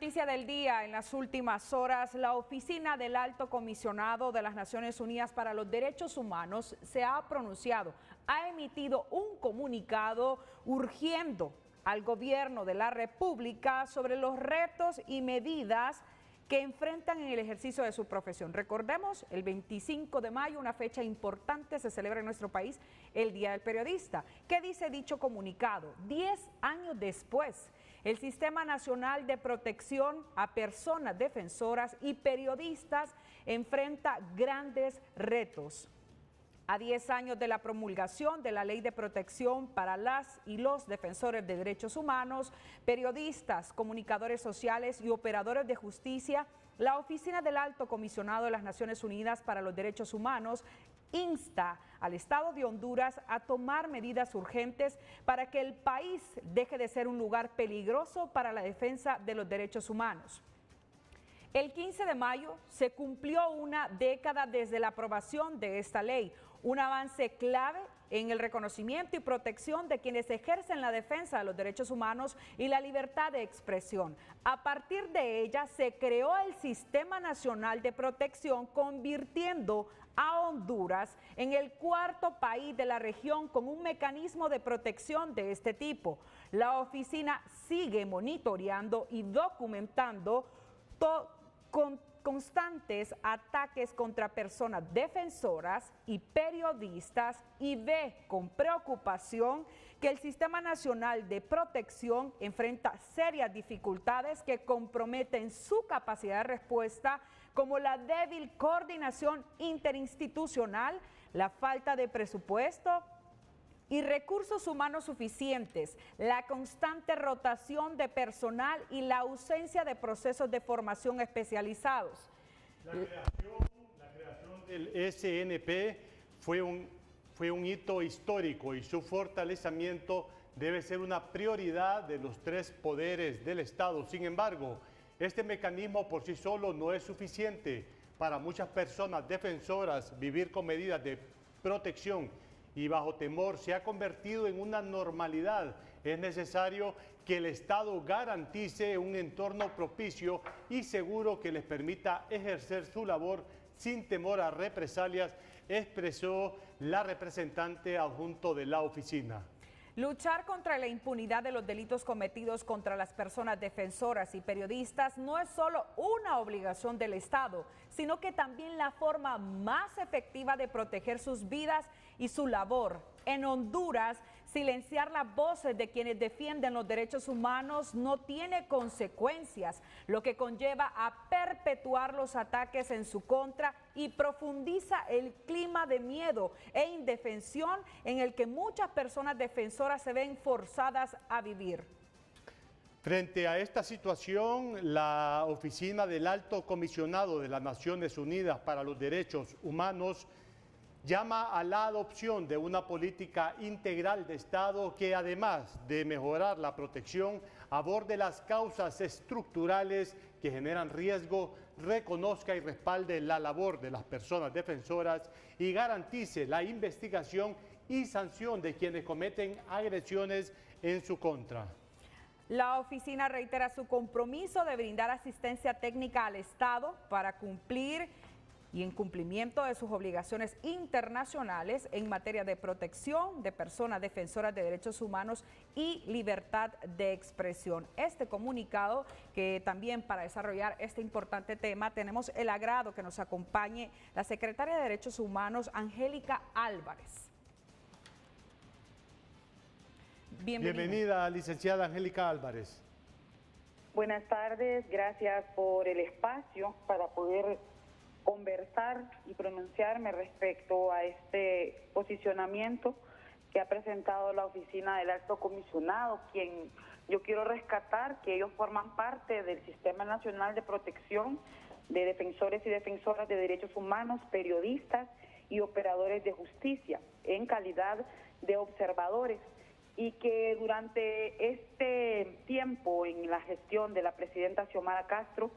noticia del día, en las últimas horas, la Oficina del Alto Comisionado de las Naciones Unidas para los Derechos Humanos se ha pronunciado, ha emitido un comunicado urgiendo al gobierno de la República sobre los retos y medidas que enfrentan en el ejercicio de su profesión. Recordemos, el 25 de mayo, una fecha importante, se celebra en nuestro país el Día del Periodista. ¿Qué dice dicho comunicado? 10 años después, el Sistema Nacional de Protección a Personas Defensoras y Periodistas enfrenta grandes retos. A 10 años de la promulgación de la Ley de Protección para las y los defensores de derechos humanos, periodistas, comunicadores sociales y operadores de justicia, la Oficina del Alto Comisionado de las Naciones Unidas para los Derechos Humanos insta al Estado de Honduras a tomar medidas urgentes para que el país deje de ser un lugar peligroso para la defensa de los derechos humanos. El 15 de mayo se cumplió una década desde la aprobación de esta ley, un avance clave en el reconocimiento y protección de quienes ejercen la defensa de los derechos humanos y la libertad de expresión. A partir de ella se creó el Sistema Nacional de Protección, convirtiendo a Honduras en el cuarto país de la región con un mecanismo de protección de este tipo. La oficina sigue monitoreando y documentando constantes ataques contra personas defensoras y periodistas y ve con preocupación que el Sistema Nacional de Protección enfrenta serias dificultades que comprometen su capacidad de respuesta, como la débil coordinación interinstitucional, la falta de presupuesto y recursos humanos suficientes, la constante rotación de personal y la ausencia de procesos de formación especializados. La creación del SNP fue un hito histórico y su fortalecimiento debe ser una prioridad de los tres poderes del Estado. Sin embargo, este mecanismo por sí solo no es suficiente para muchas personas defensoras. Vivir con medidas de protección y bajo temor se ha convertido en una normalidad. Es necesario que el Estado garantice un entorno propicio y seguro que les permita ejercer su labor sin temor a represalias, expresó la representante adjunto de la oficina. Luchar contra la impunidad de los delitos cometidos contra las personas defensoras y periodistas no es solo una obligación del Estado, sino que también la forma más efectiva de proteger sus vidas y su labor. En Honduras, silenciar las voces de quienes defienden los derechos humanos no tiene consecuencias, lo que conlleva a perpetuar los ataques en su contra y profundiza el clima de miedo e indefensión en el que muchas personas defensoras se ven forzadas a vivir. Frente a esta situación, la Oficina del Alto Comisionado de las Naciones Unidas para los Derechos Humanos llama a la adopción de una política integral de Estado que, además de mejorar la protección, aborde las causas estructurales que generan riesgo, reconozca y respalde la labor de las personas defensoras y garantice la investigación y sanción de quienes cometen agresiones en su contra. La oficina reitera su compromiso de brindar asistencia técnica al Estado para cumplir y en cumplimiento de sus obligaciones internacionales en materia de protección de personas defensoras de derechos humanos y libertad de expresión. Este comunicado, que también para desarrollar este importante tema tenemos el agrado que nos acompañe la secretaria de Derechos Humanos, Angélica Álvarez. Bienvenida, licenciada Angélica Álvarez. Buenas tardes, gracias por el espacio para poder conversar y pronunciarme respecto a este posicionamiento que ha presentado la Oficina del Alto Comisionado, quien yo quiero rescatar que ellos forman parte del Sistema Nacional de Protección de Defensores y Defensoras de Derechos Humanos, periodistas y operadores de justicia en calidad de observadores, y que durante este tiempo en la gestión de la presidenta Xiomara Castro,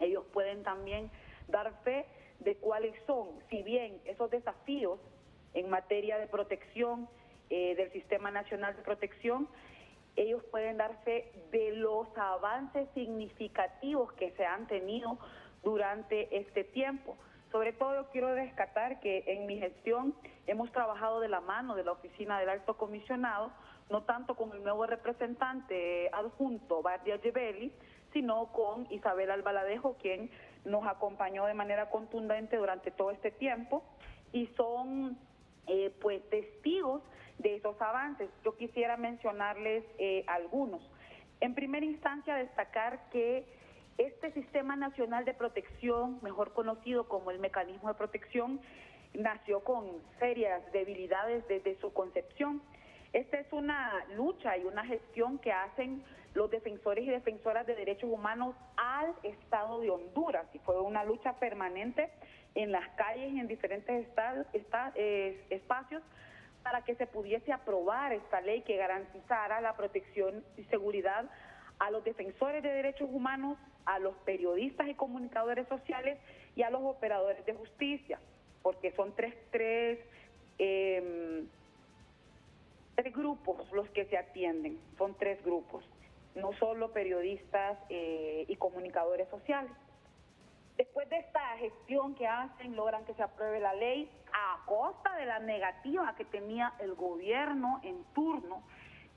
ellos pueden también dar fe de cuáles son, si bien esos desafíos en materia de protección del Sistema Nacional de Protección, ellos pueden dar fe de los avances significativos que se han tenido durante este tiempo. Sobre todo yo quiero rescatar que en mi gestión hemos trabajado de la mano de la Oficina del Alto Comisionado, no tanto con el nuevo representante adjunto, Bardia Gebeli, sino con Isabel Albaladejo, quien nos acompañó de manera contundente durante todo este tiempo y son pues testigos de esos avances. Yo quisiera mencionarles algunos. En primera instancia, destacar que este Sistema Nacional de Protección, mejor conocido como el Mecanismo de Protección, nació con serias debilidades desde su concepción. Esta es una lucha y una gestión que hacen los defensores y defensoras de derechos humanos al Estado de Honduras, y fue una lucha permanente en las calles y en diferentes espacios para que se pudiese aprobar esta ley que garantizara la protección y seguridad a los defensores de derechos humanos, a los periodistas y comunicadores sociales y a los operadores de justicia, porque son tres grupos los que se atienden, son tres grupos, no solo periodistas y comunicadores sociales. Después de esta gestión que hacen, logran que se apruebe la ley a costa de la negativa que tenía el gobierno en turno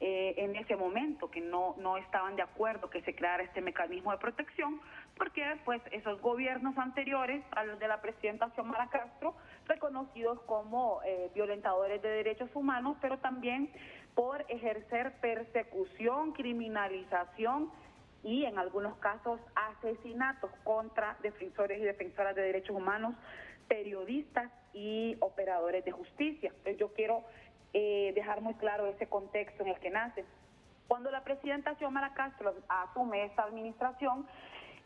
en ese momento, que no estaban de acuerdo que se creara este mecanismo de protección, porque pues esos gobiernos anteriores a los de la presidenta Xiomara Castro, reconocidos como violentadores de derechos humanos, pero también por ejercer persecución, criminalización y en algunos casos asesinatos contra defensores y defensoras de derechos humanos, periodistas y operadores de justicia. Entonces yo quiero dejar muy claro ese contexto en el que nace. Cuando la presidenta Xiomara Castro asume esta administración,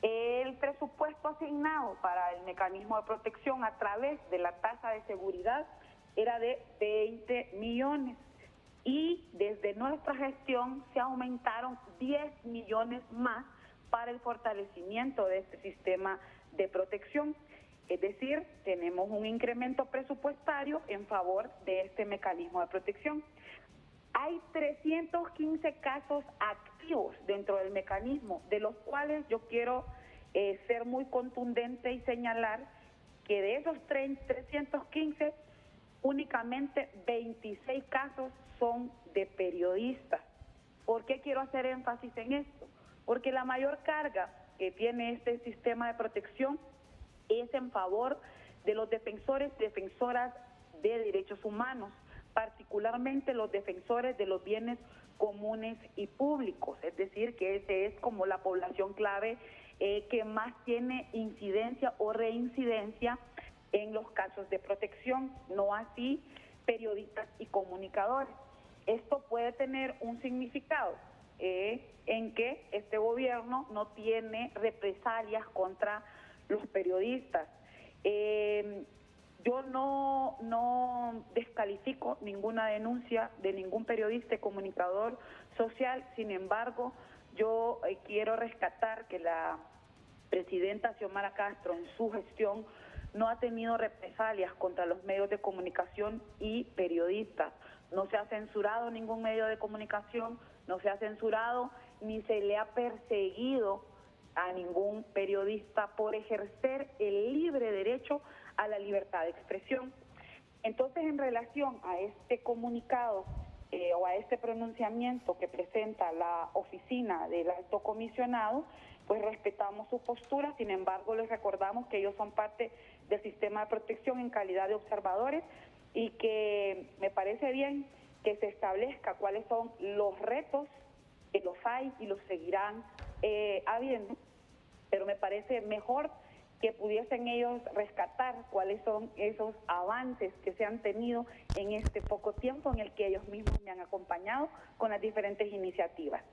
el presupuesto asignado para el mecanismo de protección a través de la tasa de seguridad era de 20 millones y desde nuestra gestión se aumentaron 10 millones más para el fortalecimiento de este sistema de protección. Es decir, tenemos un incremento presupuestario en favor de este mecanismo de protección. Hay 315 casos activos dentro del mecanismo, de los cuales yo quiero ser muy contundente y señalar que de esos 315, únicamente 26 casos son de periodistas. ¿Por qué quiero hacer énfasis en esto? Porque la mayor carga que tiene este sistema de protección es en favor de los defensores y defensoras de derechos humanos, particularmente los defensores de los bienes comunes y públicos, es decir, que ese es como la población clave que más tiene incidencia o reincidencia en los casos de protección, no así periodistas y comunicadores. Esto puede tener un significado en que este gobierno no tiene represalias contra los periodistas. Yo no descalifico ninguna denuncia de ningún periodista y comunicador social, sin embargo, yo quiero rescatar que la presidenta Xiomara Castro en su gestión no ha tenido represalias contra los medios de comunicación y periodistas. No se ha censurado ningún medio de comunicación, no se ha censurado ni se le ha perseguido a ningún periodista por ejercer el libre derecho a la libertad de expresión. Entonces, en relación a este comunicado o a este pronunciamiento que presenta la oficina del Alto Comisionado, pues respetamos su postura, sin embargo les recordamos que ellos son parte del sistema de protección en calidad de observadores y que me parece bien que se establezca cuáles son los retos, que los hay y los seguirán habiendo, pero me parece mejor que pudiesen ellos rescatar cuáles son esos avances que se han tenido en este poco tiempo en el que ellos mismos me han acompañado con las diferentes iniciativas.